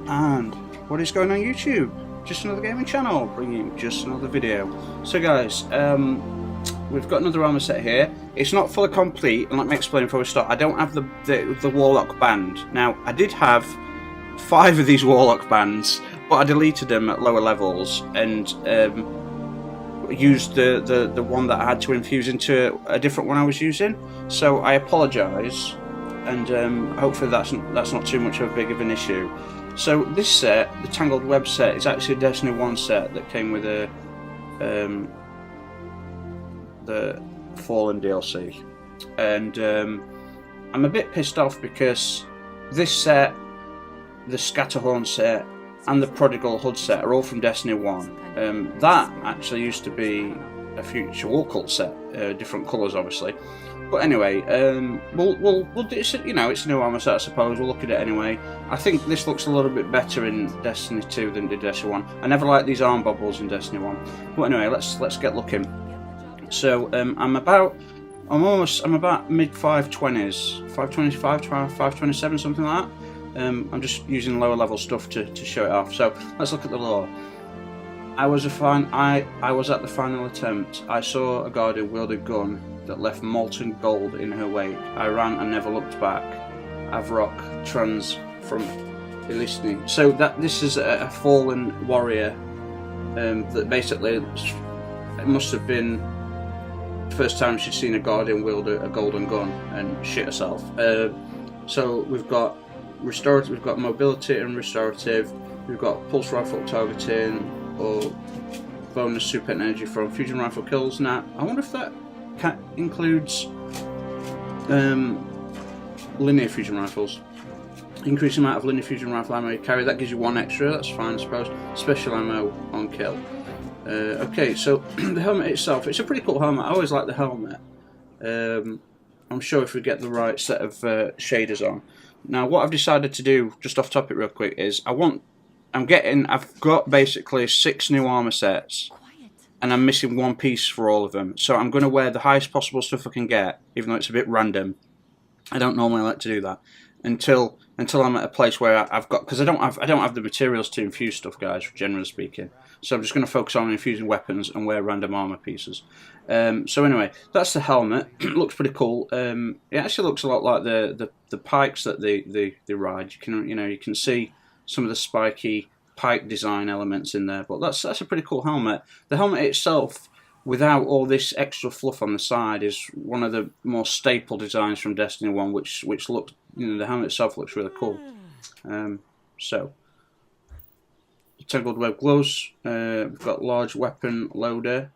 And what is going on YouTube? Just another gaming channel, bringing you just another video. So guys, we've got another armor set here. It's not fully complete, and let me explain before we start. I don't have the Warlock band. Now, I did have 5 of these Warlock bands, but I deleted them at lower levels and used the one that I had to infuse into a different one I was using. So I apologise, and hopefully that's not too much of a big of an issue. So this set, the Tangled web set, is actually a Destiny 1 set that came with the Fallen DLC, and I'm a bit pissed off because this set, the Scatterhorn set, and the Prodigal HUD set are all from Destiny 1. That actually used to be a future War Cult set, different colours obviously. But anyway, we'll do, you know, it's a new armor set, I suppose. We'll look at it anyway. I think this looks a little bit better in Destiny 2 than did Destiny 1. I never liked these arm bubbles in Destiny 1. But anyway, let's get looking. So I'm about mid 520s, 525, 527, something like that. I'm just using lower level stuff to show it off. So let's look at the lore. I was at the final attempt. I saw a guard who wielded a gun that left molten gold in her wake. I ran and never looked back. Avrok trans from Elisni. So this is a fallen warrior that basically, it must have been the first time she'd seen a guardian wield a golden gun and shit herself. So we've got restorative, we've got mobility and restorative, we've got pulse rifle targeting or bonus super energy from fusion rifle kills. Now I wonder if that includes linear fusion rifles. Increased amount of linear fusion rifle ammo you carry, that gives you 1 extra, that's fine I suppose. Special ammo on kill. Okay, so the helmet itself, it's a pretty cool helmet. I always like the helmet. I'm sure if we get the right set of shaders on. Now what I've decided to do, just off topic real quick, is I've got basically 6 new armor sets, and I'm missing 1 piece for all of them. So I'm going to wear the highest possible stuff I can get, even though it's a bit random. I don't normally like to do that until I'm at a place where I've got, because I don't have the materials to infuse stuff, guys, generally speaking. So I'm just going to focus on infusing weapons and wear random armor pieces. So anyway, that's the helmet. It looks pretty cool. It actually looks a lot like the pikes that they ride. You can see some of the spiky pike design elements in there, but that's a pretty cool helmet. The helmet itself, without all this extra fluff on the side, is one of the more staple designs from Destiny 1, which looks, the helmet itself looks really cool. So Tangled web gloves. We've got large weapon loader.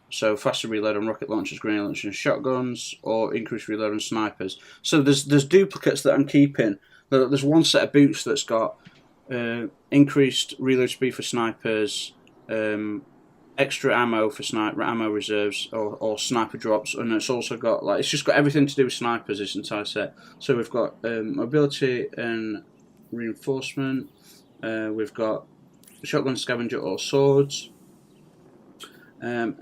So faster reload on rocket launchers, grenade launchers, and shotguns, or increased reload on snipers. So there's duplicates that I'm keeping. There's one set of boots that's got increased reload speed for snipers, extra ammo for ammo reserves or sniper drops, and it's also got it's just got everything to do with snipers, this entire set. So we've got mobility and reinforcement. We've got shotgun scavenger or swords, and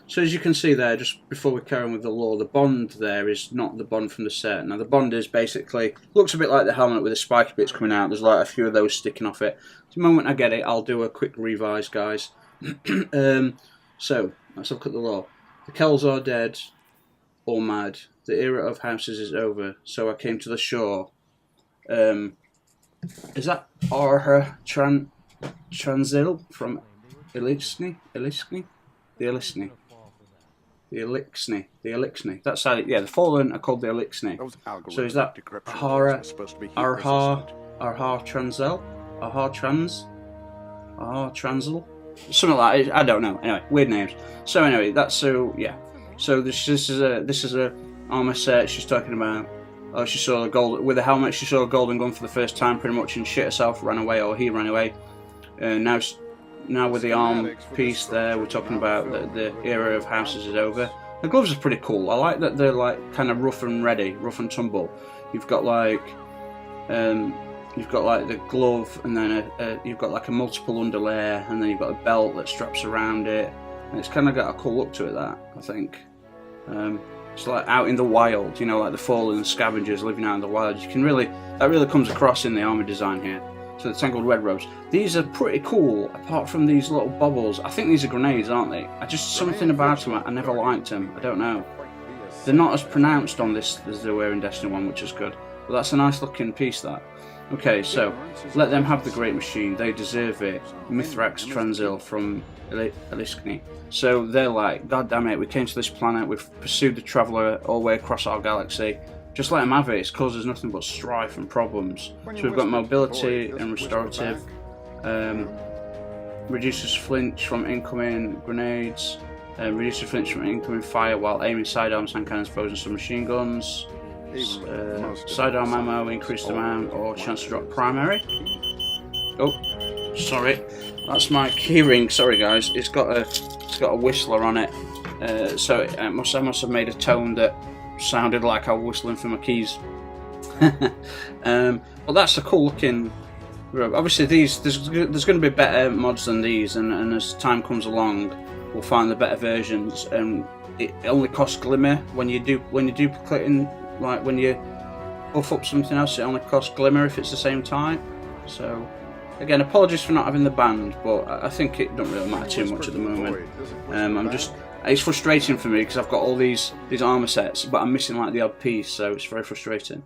so as you can see there, just before we carry on with the lore, the bond there is not the bond from the set. Now the bond is basically, looks a bit like the helmet with the spiky bits coming out. There's like a few of those sticking off it. The moment I get it, I'll do a quick revise, guys. So let's look at the lore. The Kells are dead or mad. The era of houses is over, so I came to the shore. Is that Arha Transil from Elisni? The Elixni. That's how, yeah, the Fallen are called the Elixni. So is that Arha Transil? Arha Transil? Something like that. I don't know. Anyway, weird names. So anyway, yeah. So this is a armor set she's talking about. Oh, she saw the gold with a helmet. She saw a golden gun for the first time, pretty much, and shit herself, ran away, or he ran away. Now with the arm piece there, we're talking about the era of houses is over. The gloves are pretty cool. I like that they're like kind of rough and ready, rough and tumble. You've got like the glove, and then you've got like a multiple underlayer, and then you've got a belt that straps around it, and it's kind of got a cool look to it. That I think. It's like out in the wild, you know, like the fallen scavengers living out in the wild. You can really, that really comes across in the armour design here. So the Tangled Red Robes. These are pretty cool, apart from these little bubbles. I think these are grenades, aren't they? Something about them, I never liked them. I don't know. They're not as pronounced on this as they were in Destiny 1, which is good. But that's a nice looking piece, that. Okay, so, let them have the great machine. They deserve it. Mithrax Transil from Eliskni. So they're like, God damn it, we came to this planet, we've pursued the Traveller all the way across our galaxy. Just let them have it, it's causes nothing but strife and problems. So we've got mobility and restorative. Reduces flinch from incoming grenades. Reduces flinch from incoming fire while aiming sidearms, hand cannons, bows and submachine guns. Sidearm ammo, increased amount, or chance to drop primary. Oh, sorry, that's my keyring. Sorry guys, it's got a whistler on it, so I must have made a tone that sounded like I was whistling for my keys. Well, that's a cool looking robe. Obviously, there's going to be better mods than these, and as time comes along, we'll find the better versions. And it only costs glimmer when you duplicating. Like when you buff up something else, it only costs glimmer if it's the same type. So again, apologies for not having the band, but I think it don't really matter too much at the moment. It's frustrating for me because I've got all these armor sets, but I'm missing like the odd piece, so it's very frustrating.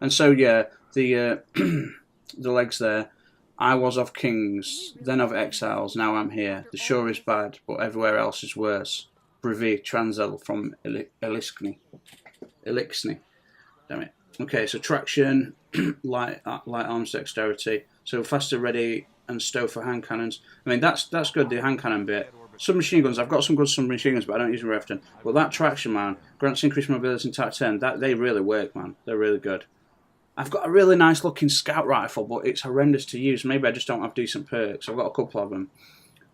And so yeah, the the legs there. I was of kings, then of exiles. Now I'm here. The shore is bad, but everywhere else is worse. Brevi Transil from Eliskni. Damn it. Okay, so traction, light arms dexterity. So faster, ready, and stow for hand cannons. I mean, that's good, the hand cannon bit. Submachine guns, I've got some good submachine guns, but I don't use them very often. But that traction, man, grants increased mobility in type 10. They really work, man. They're really good. I've got a really nice looking scout rifle, but it's horrendous to use. Maybe I just don't have decent perks. I've got a couple of them.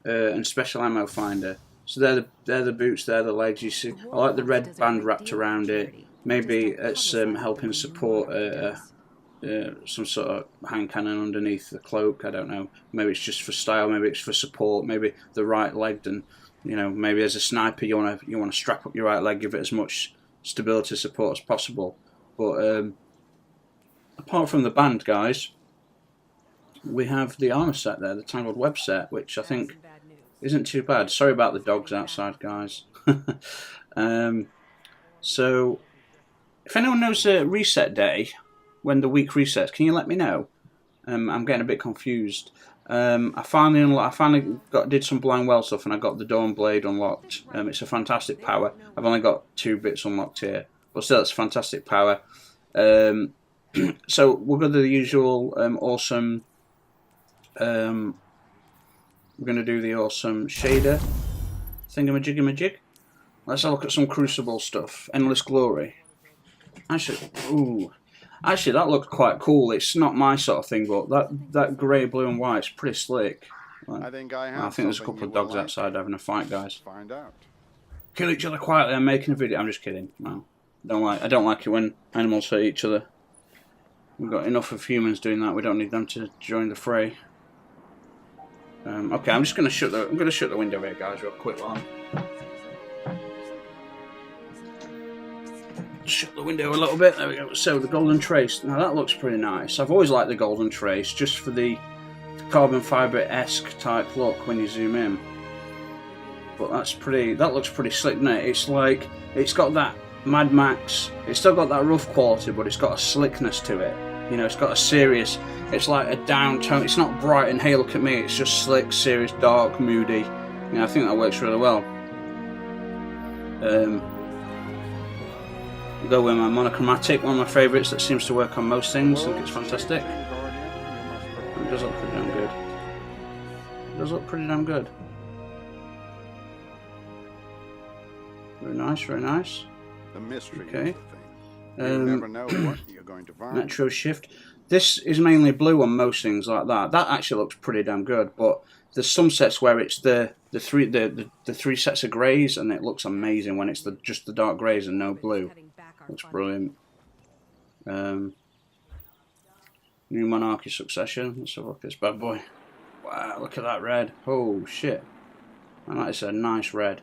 And special ammo finder. So they're the boots, they're the legs. You see, I like the red band wrapped around it. Maybe it's helping support some sort of hand cannon underneath the cloak. I don't know. Maybe it's just for style. Maybe it's for support. Maybe the right leg, and you know, maybe as a sniper you want to strap up your right leg, give it as much stability support as possible. But apart from the band, guys, we have the armor set there, the Tangled Web set, which I think isn't too bad. Sorry about the dogs outside, guys. So, if anyone knows a reset day, when the week resets, can you let me know? I'm getting a bit confused. I finally did some blind well stuff, and I got the Dawn Blade unlocked. It's a fantastic power. I've only got 2 bits unlocked here, but still, it's fantastic power. So we'll go to the usual awesome. We're going to do the awesome shader thingamajiggamajig. Let's have a look at some Crucible stuff. Endless Glory. Actually, that looked quite cool. It's not my sort of thing, but that grey, blue, and white is pretty slick. Right. I think there's a couple of dogs outside having a fight, guys. Find out. Kill each other quietly. I'm making a video. I'm just kidding. No, I don't like it when animals hurt each other. We've got enough of humans doing that. We don't need them to join the fray. Okay, I'm going to shut the window here, guys, real quick. Shut the window a little bit. There we go. So the golden trace. Now that looks pretty nice. I've always liked the golden trace, just for the carbon fibre-esque type look when you zoom in. But that looks pretty slick, doesn't it? It's like it's got that Mad Max. It's still got that rough quality, but it's got a slickness to it. You know, it's got a serious. It's like a down tone. It's not bright and hey, look at me. It's just slick, serious, dark, moody. You know, I think that works really well. Go with my monochromatic, one of my favourites that seems to work on most things. I think it's fantastic. It does look pretty damn good. It does look pretty damn good. Very nice, very nice. The mystery. Okay. You never know what you're going to find. Metro shift. This is mainly blue on most things like that. That actually looks pretty damn good, but there's some sets where it's the three sets of greys, and it looks amazing when it's just the dark greys and no blue. Looks brilliant. New Monarchy Succession. Let's have a look at this bad boy. Wow, look at that red. Oh shit. And that is a nice red.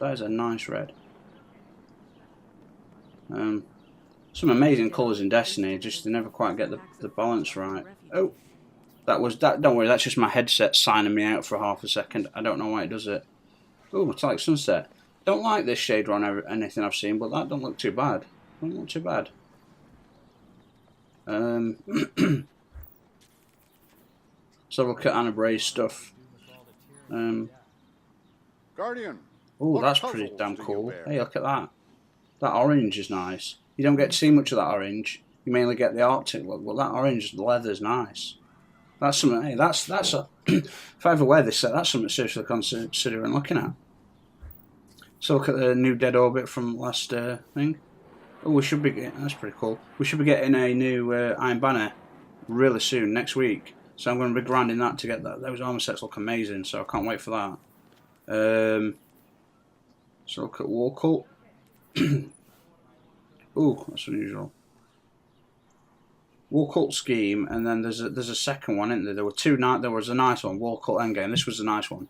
That is a nice red. Some amazing colours in Destiny, just they never quite get the balance right. Oh, that was that. Don't worry, that's just my headset signing me out for half a second. I don't know why it does it. Oh, Metallic Sunset. Don't like this shader on anything I've seen, but that don't look too bad. Don't look too bad. So look at Anna Bray's stuff. Guardian. Oh, that's pretty damn cool. Hey, look at that. That orange is nice. You don't get to see much of that orange. You mainly get the Arctic look. Well, that orange leather's nice. That's something. Hey, that's a. If I ever wear this set, that's something to seriously considering looking at. So look at the new Dead Orbit from last thing. Oh, we should be getting. That's pretty cool. We should be getting a new Iron Banner really soon, next week. So I'm going to be grinding that to get that. Those armor sets look amazing. So I can't wait for that. So look at War Cult. Ooh, that's unusual. War Cult Scheme, and then there's a second one, isn't there? There were two. There was a nice one, War Cult Endgame. This was a nice one.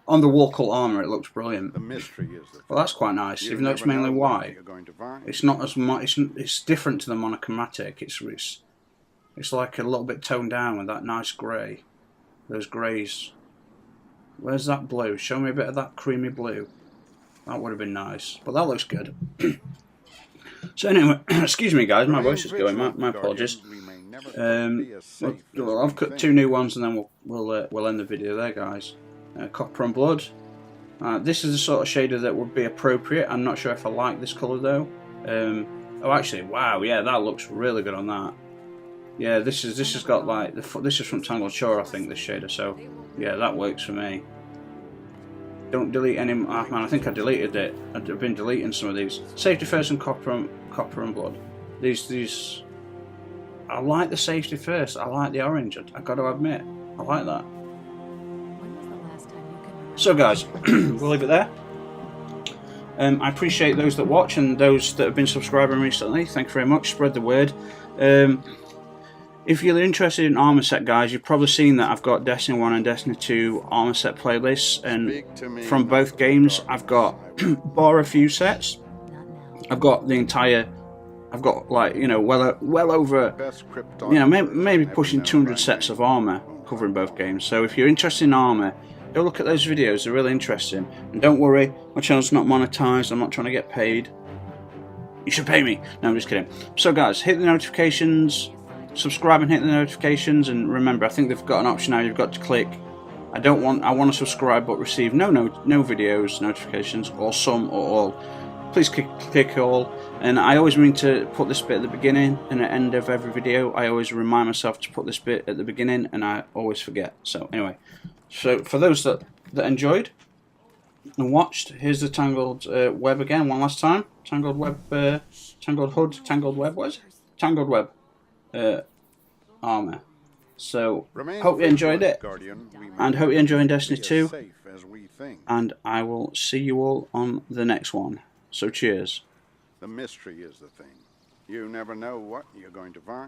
On the War Cult armor, it looks brilliant. The mystery is well, that's quite nice, even though it's mainly white. It's not as much. It's different to the monochromatic. It's like a little bit toned down with that nice grey. Those greys. Where's that blue? Show me a bit of that creamy blue. That would have been nice, but that looks good. So anyway, excuse me guys, my voice is going. My apologies. Well, I've cut two new ones, and then we'll end the video there, guys. Copper and Blood. This is the sort of shader that would be appropriate. I'm not sure if I like this colour though. Oh, actually, wow, yeah, that looks really good on that. Yeah, this has got like this is from Tangled Shore, I think, this shader. So yeah, that works for me. Don't delete any. Oh, man, I think I deleted it. I've been deleting some of these. Safety First and Copper and Blood. These. I like the Safety First. I like the orange. I got to admit, I like that. So guys, we'll leave it there. I appreciate those that watch and those that have been subscribing recently. Thank you very much. Spread the word. If you're interested in armor set, guys, you've probably seen that I've got Destiny 1 and Destiny 2 armor set playlists, and from both games I've got bar a few sets. I've got the entire. I've got like well over maybe pushing 200 sets of armor covering both games. So if you're interested in armor, go look at those videos. They're really interesting. And don't worry, my channel's not monetized. I'm not trying to get paid. You should pay me. No, I'm just kidding. So guys, hit the notifications. Subscribe and hit the notifications, and remember, I think they've got an option now. You've got to click. I want to subscribe but receive no videos notifications, or some or all. Please click all. And I always mean to put this bit at the beginning and at the end of every video. I always remind myself to put this bit at the beginning, and I always forget. So anyway, so for those that enjoyed and watched, here's the Tangled web again one last time. Tangled web, Tangled hood, Tangled web. What is it? Tangled web. Armor. So hope you enjoyed it, and hope you're enjoying Destiny 2, and I will see you all on the next one. So cheers. The mystery is the thing. You never know what you're going to find.